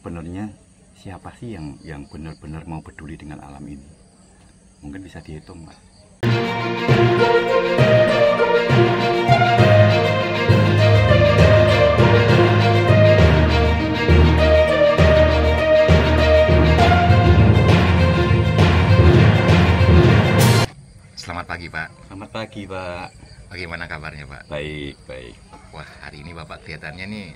sebenarnya siapa sih yang benar-benar mau peduli dengan alam ini? Mungkin bisa dihitung, Pak. Selamat pagi, Pak. Selamat pagi, Pak. Bagaimana kabarnya, Pak? Baik, baik. Wah, hari ini Bapak kelihatannya nih,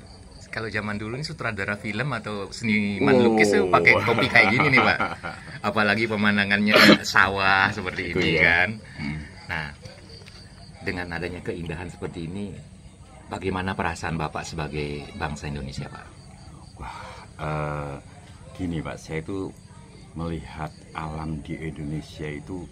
kalau zaman dulu nih sutradara film atau seniman lukis tuh pakai topi kayak gini nih, Pak. Apalagi pemandangannya sawah seperti ini kan. Nah, dengan adanya keindahan seperti ini, bagaimana perasaan Bapak sebagai bangsa Indonesia, Pak? Wah, gini, Pak. Saya itu melihat alam di Indonesia itu,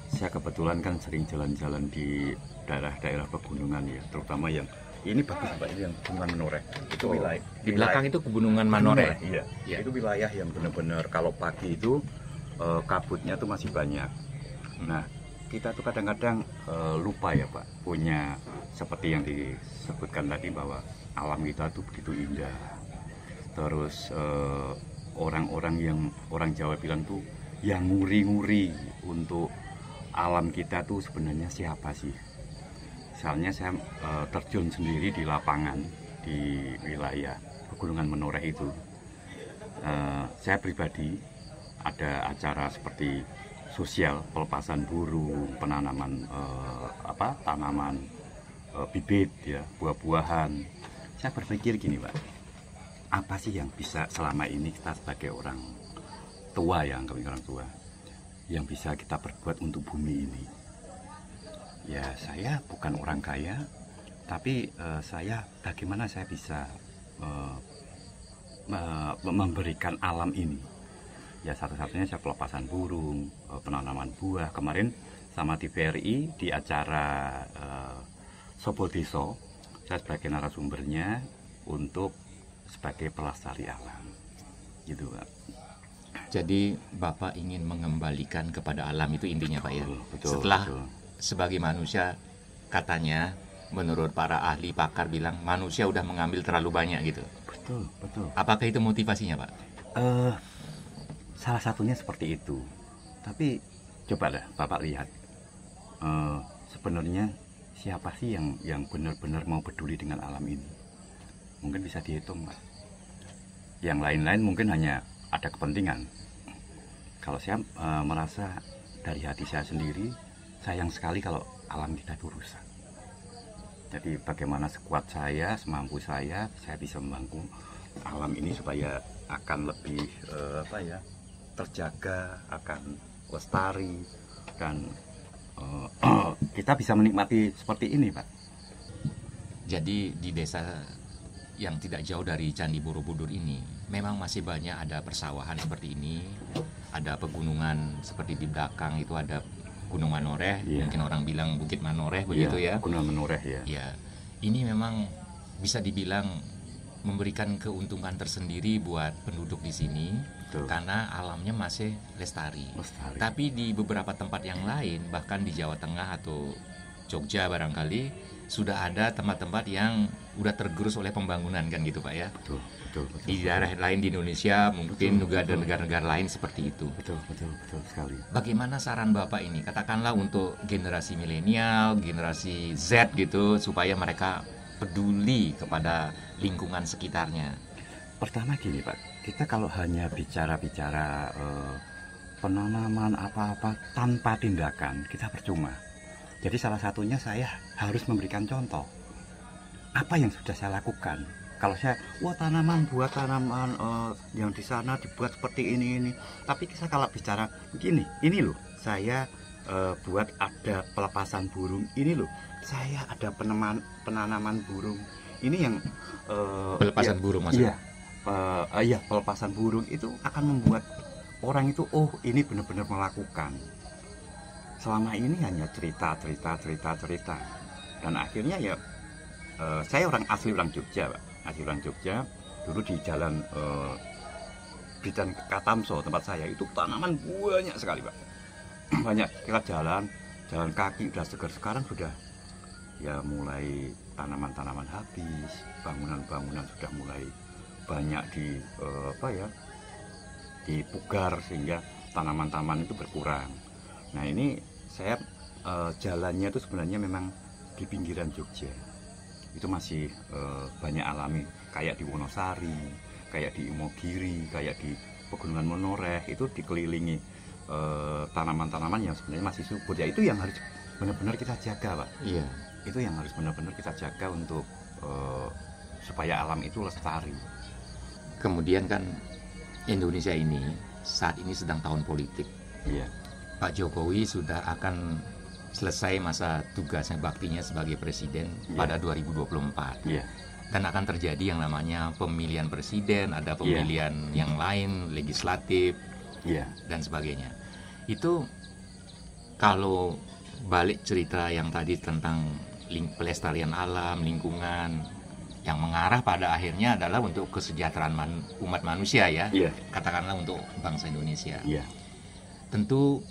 saya kebetulan kan sering jalan-jalan di daerah-daerah pegunungan ya, terutama yang ini bagus, Pak, ini yang Pegunungan Menoreh. Itu wilayah Di belakang itu Pegunungan Menoreh. Iya. Ya. Itu wilayah yang benar-benar kalau pagi itu kabutnya tuh masih banyak. Nah, kita tuh kadang-kadang lupa ya, Pak, punya seperti yang disebutkan tadi bahwa alam kita tuh begitu indah. Terus orang Jawa bilang tuh yang nguri-nguri untuk alam kita tuh sebenarnya siapa sih? Misalnya saya terjun sendiri di lapangan di wilayah Pegunungan Menoreh itu. Saya pribadi ada acara seperti sosial, pelepasan burung, penanaman tanaman bibit ya, buah-buahan. Saya berpikir gini, Pak, apa sih yang bisa selama ini kita sebagai orang tua ya, orang tua, yang bisa kita perbuat untuk bumi ini? Ya, saya bukan orang kaya, tapi bagaimana saya bisa memberikan alam ini? Ya, satu-satunya saya pelepasan burung, penanaman buah. Kemarin sama TVRI di acara Sobodeso, saya sebagai narasumbernya untuk sebagai pelestari alam, gitu, Pak. Jadi Bapak ingin mengembalikan kepada alam, itu intinya, Pak, ya? Betul, Setelah betul. sebagai manusia, katanya menurut para ahli pakar bilang manusia udah mengambil terlalu banyak gitu. Betul, betul. Apakah itu motivasinya, Pak? Salah satunya seperti itu. Tapi cobalah Bapak lihat, sebenarnya siapa sih yang benar-benar mau peduli dengan alam ini? Mungkin bisa dihitung, Pak. Yang lain-lain mungkin hanya ada kepentingan. Kalau saya merasa dari hati saya sendiri, sayang sekali kalau alam kita itu rusak. Jadi bagaimana sekuat saya, semampu saya bisa membantu alam ini supaya akan lebih terjaga, akan lestari, dan kita bisa menikmati seperti ini, Pak. Jadi di desa yang tidak jauh dari Candi Borobudur ini memang masih banyak ada persawahan seperti ini, ada pegunungan seperti di belakang itu ada Gunung Menoreh, mungkin orang bilang Bukit Menoreh begitu ya. Gunung Menoreh ya. Ya, ini memang bisa dibilang memberikan keuntungan tersendiri buat penduduk di sini. Betul. Karena alamnya masih lestari. Tapi di beberapa tempat yang lain, bahkan di Jawa Tengah atau Jogja barangkali sudah ada tempat-tempat yang udah tergerus oleh pembangunan kan gitu, Pak, ya. Betul. Di daerah lain di Indonesia mungkin juga ada negara-negara lain seperti itu. Betul sekali. Bagaimana saran Bapak ini, katakanlah untuk generasi milenial, generasi Z gitu, supaya mereka peduli kepada lingkungan sekitarnya? Pertama gini, Pak, kita kalau hanya bicara penanaman apa-apa tanpa tindakan, kita percuma. Jadi salah satunya saya harus memberikan contoh apa yang sudah saya lakukan. Kalau saya, tanaman yang di sana dibuat seperti ini. Tapi saya kalau bicara begini, ini loh, saya buat ada pelepasan burung, ini loh, saya ada penanaman burung. Ini yang pelepasan burung maksudnya? Iya, pelepasan burung itu akan membuat orang itu, ini benar-benar melakukan. Selama ini hanya cerita. Dan akhirnya ya, saya asli orang Jogja, Pak. Asli orang Jogja, dulu di jalan Bidan Katamso tempat saya itu tanaman banyak sekali, Pak. Banyak, kita jalan kaki udah segar. Sekarang sudah ya mulai tanaman-tanaman habis, bangunan-bangunan sudah mulai banyak dipugar sehingga tanaman-tanaman itu berkurang. Nah ini saya jalannya itu sebenarnya memang di pinggiran Jogja. Itu masih banyak alami, kayak di Wonosari, kayak di Imogiri, kayak di Pegunungan Menoreh, itu dikelilingi tanaman-tanaman yang sebenarnya masih subur. Ya itu yang harus benar-benar kita jaga, Pak. Iya. Itu yang harus benar-benar kita jaga untuk supaya alam itu lestari. Kemudian kan Indonesia ini saat ini sedang tahun politik. Iya. Pak Jokowi sudah akan selesai masa tugasnya baktinya sebagai presiden pada 2024. Iya. Dan akan terjadi yang namanya pemilihan presiden, ada pemilihan yang lain, legislatif, dan sebagainya. Itu kalau balik cerita yang tadi tentang pelestarian alam, lingkungan, yang mengarah pada akhirnya adalah untuk kesejahteraan umat manusia ya, katakanlah untuk bangsa Indonesia. Tentu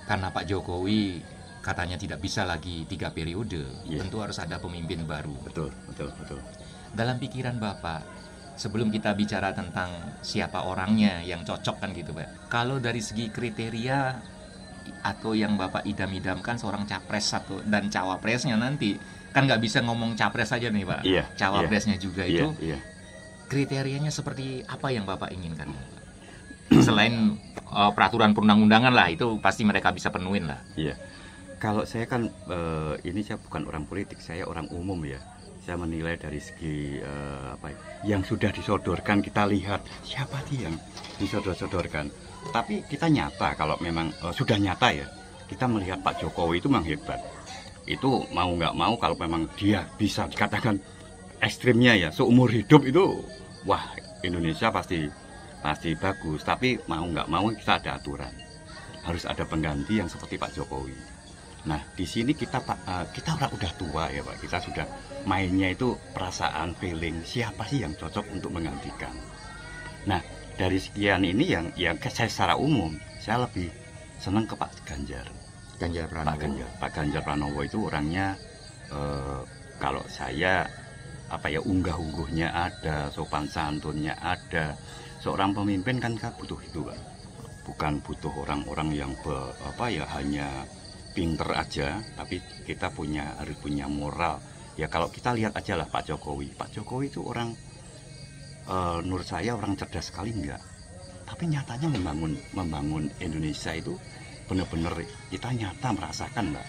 karena Pak Jokowi katanya tidak bisa lagi 3 periode, tentu harus ada pemimpin baru. Betul. Dalam pikiran Bapak, sebelum kita bicara tentang siapa orangnya yang cocok kan gitu Pak, kalau dari segi kriteria atau yang Bapak idam-idamkan seorang capres dan cawapresnya nanti, kan nggak bisa ngomong capres saja nih Pak, cawapresnya juga itu kriterianya seperti apa yang Bapak inginkan? Selain peraturan perundang-undangan lah, itu pasti mereka bisa penuhin lah. Kalau saya kan ini saya bukan orang politik, saya orang umum ya. Saya menilai dari segi yang sudah disodorkan, kita lihat siapa sih yang disodorkan. Tapi kita nyata, kalau memang sudah nyata ya, kita melihat Pak Jokowi itu memang hebat. Itu mau nggak mau, kalau memang dia bisa dikatakan ekstrimnya ya, seumur hidup itu, wah Indonesia pasti bagus. Tapi mau nggak mau kita ada aturan, harus ada pengganti yang seperti Pak Jokowi. Nah di sini kita orang udah tua ya Pak, kita sudah mainnya itu perasaan, feeling, siapa sih yang cocok untuk menggantikan. Nah dari sekian ini yang saya secara umum saya lebih senang ke Pak Ganjar Pranowo. Pak Ganjar Pranowo itu orangnya kalau saya unggah-ungguhnya ada, sopan santunnya ada. Seorang pemimpin kan butuh itu Pak, bukan butuh orang-orang yang hanya pinter aja, tapi kita harus punya moral. Ya kalau kita lihat aja lah Pak Jokowi itu orang menurut saya orang cerdas sekali enggak, tapi nyatanya membangun Indonesia itu benar-benar kita nyata merasakan Mbak.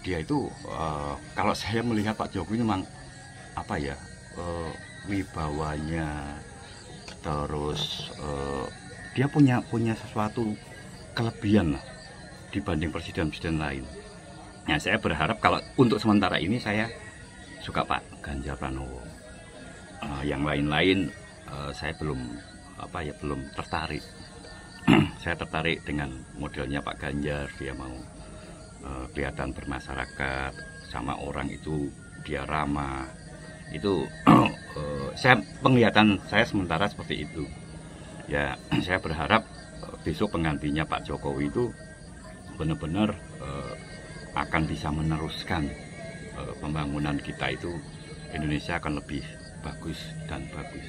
Dia itu kalau saya melihat Pak Jokowi memang wibawanya, terus dia punya sesuatu kelebihan lah dibanding presiden-presiden lain. Nah saya berharap kalau untuk sementara ini saya suka Pak Ganjar Pranowo. Yang lain-lain saya belum tertarik. Saya tertarik dengan modelnya Pak Ganjar, dia mau kelihatan bermasyarakat, sama orang itu dia ramah. Itu penglihatan saya sementara seperti itu. Ya saya berharap besok penggantinya Pak Jokowi itu benar-benar akan bisa meneruskan pembangunan kita itu, Indonesia akan lebih bagus dan bagus.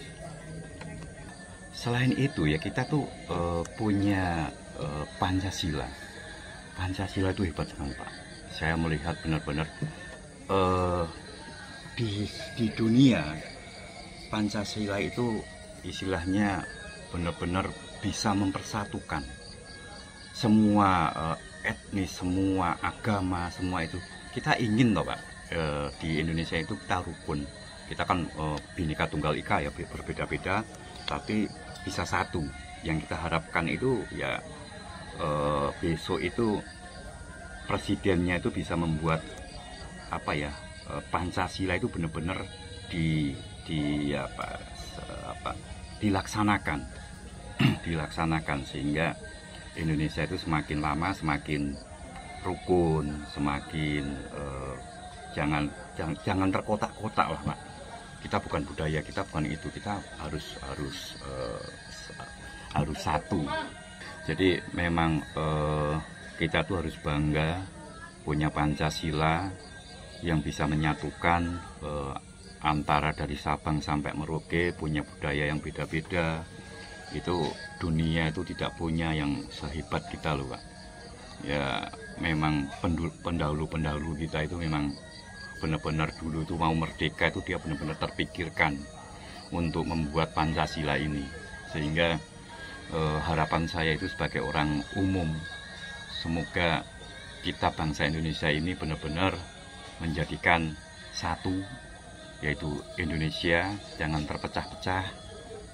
Selain itu ya kita tuh punya Pancasila. Pancasila itu hebat sekali Pak. Saya melihat benar-benar di dunia Pancasila itu istilahnya benar-benar bisa mempersatukan semua etnis, semua agama, semua itu. Kita ingin loh Pak, di Indonesia itu kita rukun. Kita kan Bhinneka Tunggal Ika ya, berbeda-beda tapi bisa satu. Yang kita harapkan itu ya besok itu presidennya itu bisa membuat Pancasila itu benar-benar dilaksanakan sehingga Indonesia itu semakin lama semakin rukun, semakin jangan terkotak-kotak lah Pak. Kita bukan budaya, kita bukan itu, kita harus satu. Jadi memang kita tuh harus bangga punya Pancasila yang bisa menyatukan antara dari Sabang sampai Merauke punya budaya yang beda-beda. Itu dunia itu tidak punya yang sehebat kita loh Pak. Ya memang pendahulu-pendahulu kita itu memang benar-benar dulu itu mau merdeka itu dia benar-benar terpikirkan untuk membuat Pancasila ini. Sehingga harapan saya itu sebagai orang umum, semoga kita bangsa Indonesia ini benar-benar menjadikan satu, yaitu Indonesia, jangan terpecah-pecah.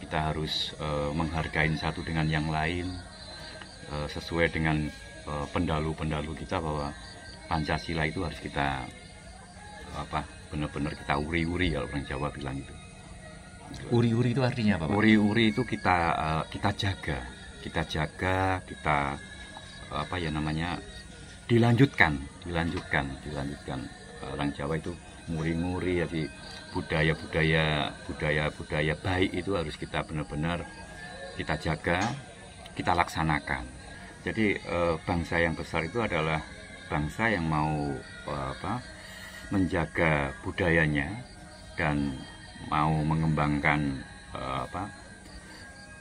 Kita harus menghargai satu dengan yang lain, sesuai dengan pendahulu-pendahulu kita, bahwa Pancasila itu harus kita benar-benar kita uri-uri, kalau orang Jawa bilang itu. Uri-uri itu artinya apa Pak? Uri-uri itu kita jaga, dilanjutkan. Orang Jawa itu nguri-nguri, jadi budaya baik itu harus kita benar-benar kita jaga, kita laksanakan. Jadi bangsa yang besar itu adalah bangsa yang mau menjaga budayanya dan mau mengembangkan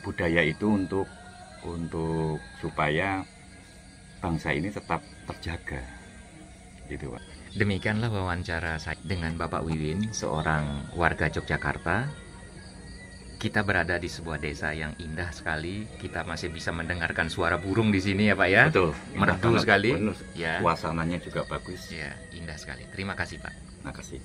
budaya itu untuk supaya bangsa ini tetap terjaga, gitu Pak. Demikianlah wawancara saya dengan Bapak Wiwin, seorang warga Yogyakarta. Kita berada di sebuah desa yang indah sekali. Kita masih bisa mendengarkan suara burung di sini ya Pak ya. Betul. Merdu sekali. Benar. Ya. Suasananya juga bagus. Ya, indah sekali. Terima kasih Pak. Terima kasih.